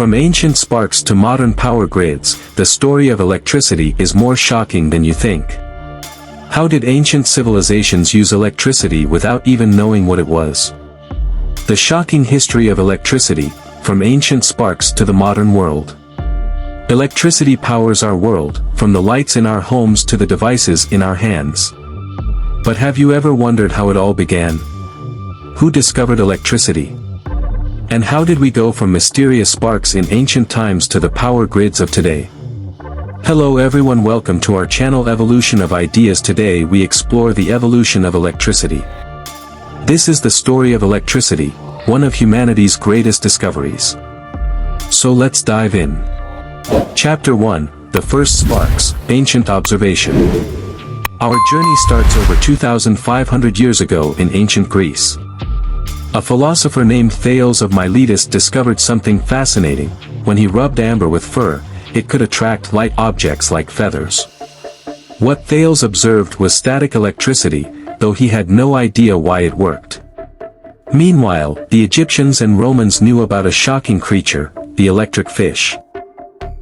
From ancient sparks to modern power grids, the story of electricity is more shocking than you think. How did ancient civilizations use electricity without even knowing what it was? The shocking history of electricity, from ancient sparks to the modern world. Electricity powers our world, from the lights in our homes to the devices in our hands. But have you ever wondered how it all began? Who discovered electricity? And how did we go from mysterious sparks in ancient times to the power grids of today? Hello everyone, welcome to our channel Evolution of Ideas. Today we explore the evolution of electricity. This is the story of electricity, one of humanity's greatest discoveries. So let's dive in. Chapter 1, The First Sparks, Ancient Observation. Our journey starts over 2,500 years ago in ancient Greece. A philosopher named Thales of Miletus discovered something fascinating. When he rubbed amber with fur, it could attract light objects like feathers. What Thales observed was static electricity, though he had no idea why it worked. Meanwhile, the Egyptians and Romans knew about a shocking creature, the electric fish.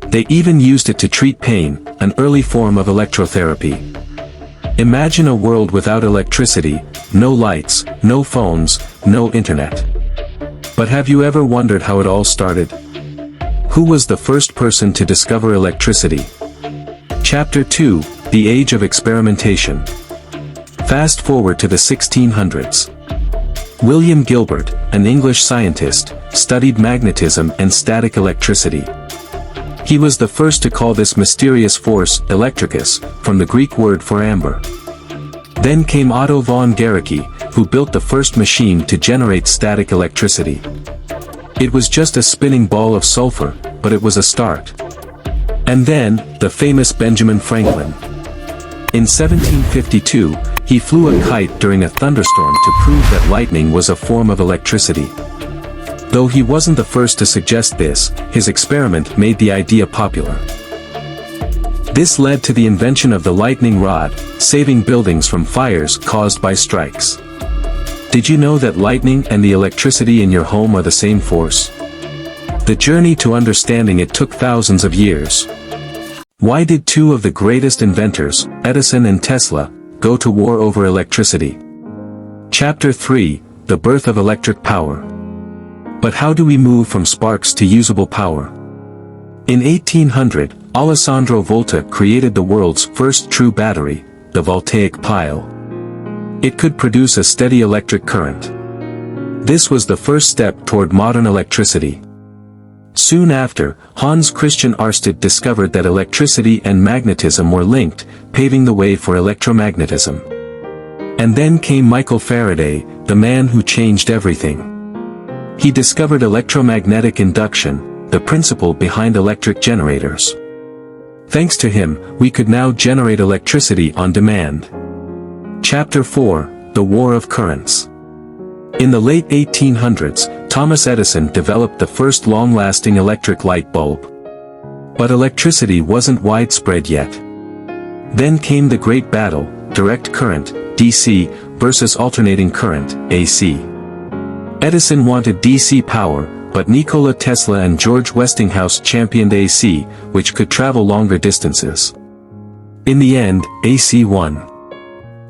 They even used it to treat pain, an early form of electrotherapy. Imagine a world without electricity, no lights, no phones, no internet. But have you ever wondered how it all started? Who was the first person to discover electricity? Chapter 2, The Age of Experimentation. Fast forward to the 1600s. William Gilbert, an English scientist, studied magnetism and static electricity. He was the first to call this mysterious force electricus, from the Greek word for amber. Then came Otto von Guericke, who built the first machine to generate static electricity. It was just a spinning ball of sulfur, but it was a start. And then, the famous Benjamin Franklin. In 1752, he flew a kite during a thunderstorm to prove that lightning was a form of electricity. Though he wasn't the first to suggest this, his experiment made the idea popular. This led to the invention of the lightning rod, saving buildings from fires caused by strikes. Did you know that lightning and the electricity in your home are the same force? The journey to understanding it took thousands of years. Why did two of the greatest inventors, Edison and Tesla, go to war over electricity? Chapter 3, The Birth of Electric Power. But how do we move from sparks to usable power? In 1800, Alessandro Volta created the world's first true battery, the voltaic pile. It could produce a steady electric current. This was the first step toward modern electricity. Soon after, Hans Christian Ørsted discovered that electricity and magnetism were linked, paving the way for electromagnetism. And then came Michael Faraday, the man who changed everything. He discovered electromagnetic induction, the principle behind electric generators. Thanks to him, we could now generate electricity on demand. Chapter 4, The War of Currents. In the late 1800s, Thomas Edison developed the first long-lasting electric light bulb. But electricity wasn't widespread yet. Then came the great battle, direct current, DC, versus alternating current, AC. Edison wanted DC power, but Nikola Tesla and George Westinghouse championed AC, which could travel longer distances. In the end, AC won.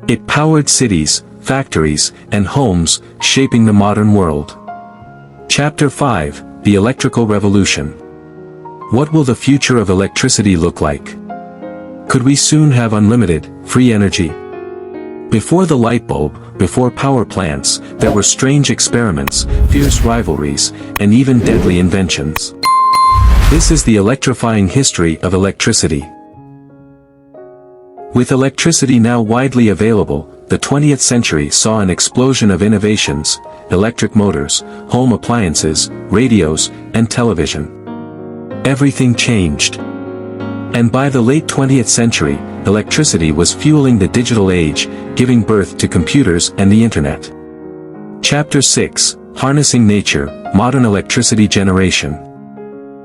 It powered cities, factories, and homes, shaping the modern world. Chapter 5, The Electrical Revolution. What will the future of electricity look like? Could we soon have unlimited, free energy? Before the light bulb, before power plants, there were strange experiments, fierce rivalries, and even deadly inventions. This is the electrifying history of electricity. With electricity now widely available, the 20th century saw an explosion of innovations: electric motors, home appliances, radios, and television. Everything changed. And by the late 20th century, electricity was fueling the digital age, giving birth to computers and the internet. Chapter 6, Harnessing Nature, Modern Electricity Generation.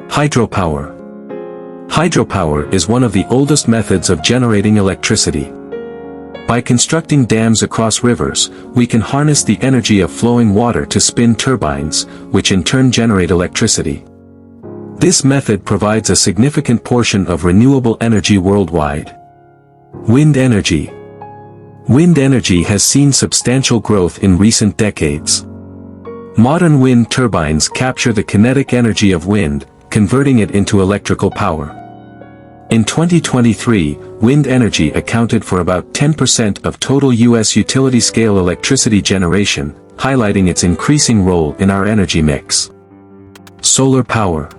Hydropower. Hydropower is one of the oldest methods of generating electricity. By constructing dams across rivers, we can harness the energy of flowing water to spin turbines, which in turn generate electricity. This method provides a significant portion of renewable energy worldwide. Wind energy. Wind energy has seen substantial growth in recent decades. Modern wind turbines capture the kinetic energy of wind, converting it into electrical power. In 2023, wind energy accounted for about 10% of total U.S. utility-scale electricity generation, highlighting its increasing role in our energy mix. Solar power.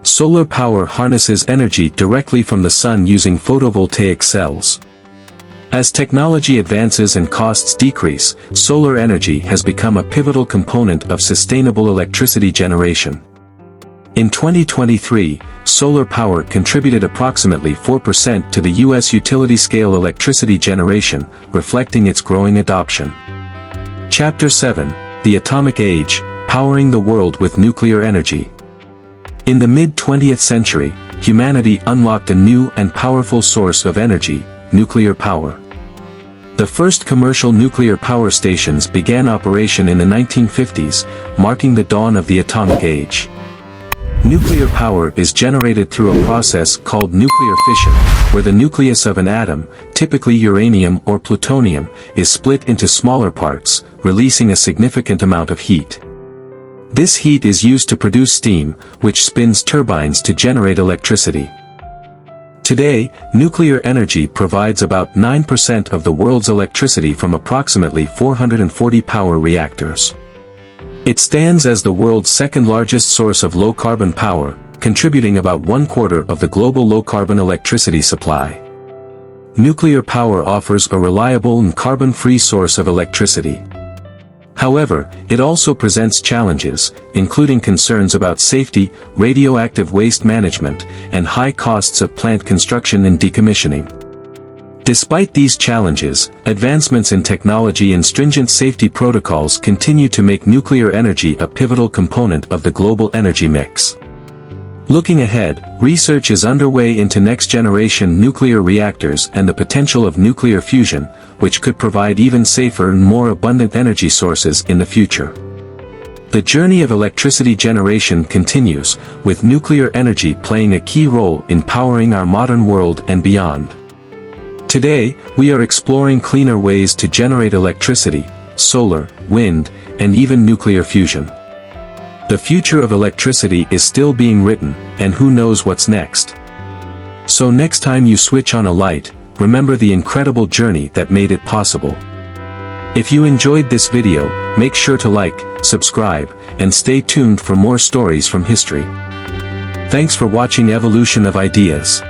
Solar power harnesses energy directly from the sun using photovoltaic cells. As technology advances and costs decrease, solar energy has become a pivotal component of sustainable electricity generation. In 2023, solar power contributed approximately 4% to the U.S. utility-scale electricity generation, reflecting its growing adoption. Chapter 7: The Atomic Age, Powering the World with Nuclear Energy. In the mid-20th century, humanity unlocked a new and powerful source of energy: nuclear power. The first commercial nuclear power stations began operation in the 1950s, marking the dawn of the atomic age. Nuclear power is generated through a process called nuclear fission, where the nucleus of an atom, typically uranium or plutonium, is split into smaller parts, releasing a significant amount of heat. This heat is used to produce steam, which spins turbines to generate electricity. Today, nuclear energy provides about 9% of the world's electricity from approximately 440 power reactors. It stands as the world's second-largest source of low-carbon power, contributing about 1/4 of the global low-carbon electricity supply. Nuclear power offers a reliable and carbon-free source of electricity. However, it also presents challenges, including concerns about safety, radioactive waste management, and high costs of plant construction and decommissioning. Despite these challenges, advancements in technology and stringent safety protocols continue to make nuclear energy a pivotal component of the global energy mix. Looking ahead, research is underway into next-generation nuclear reactors and the potential of nuclear fusion, which could provide even safer and more abundant energy sources in the future. The journey of electricity generation continues, with nuclear energy playing a key role in powering our modern world and beyond. Today, we are exploring cleaner ways to generate electricity: solar, wind, and even nuclear fusion. The future of electricity is still being written, and who knows what's next. So next time you switch on a light, remember the incredible journey that made it possible. If you enjoyed this video, make sure to like, subscribe, and stay tuned for more stories from history. Thanks for watching Evolution of Ideas.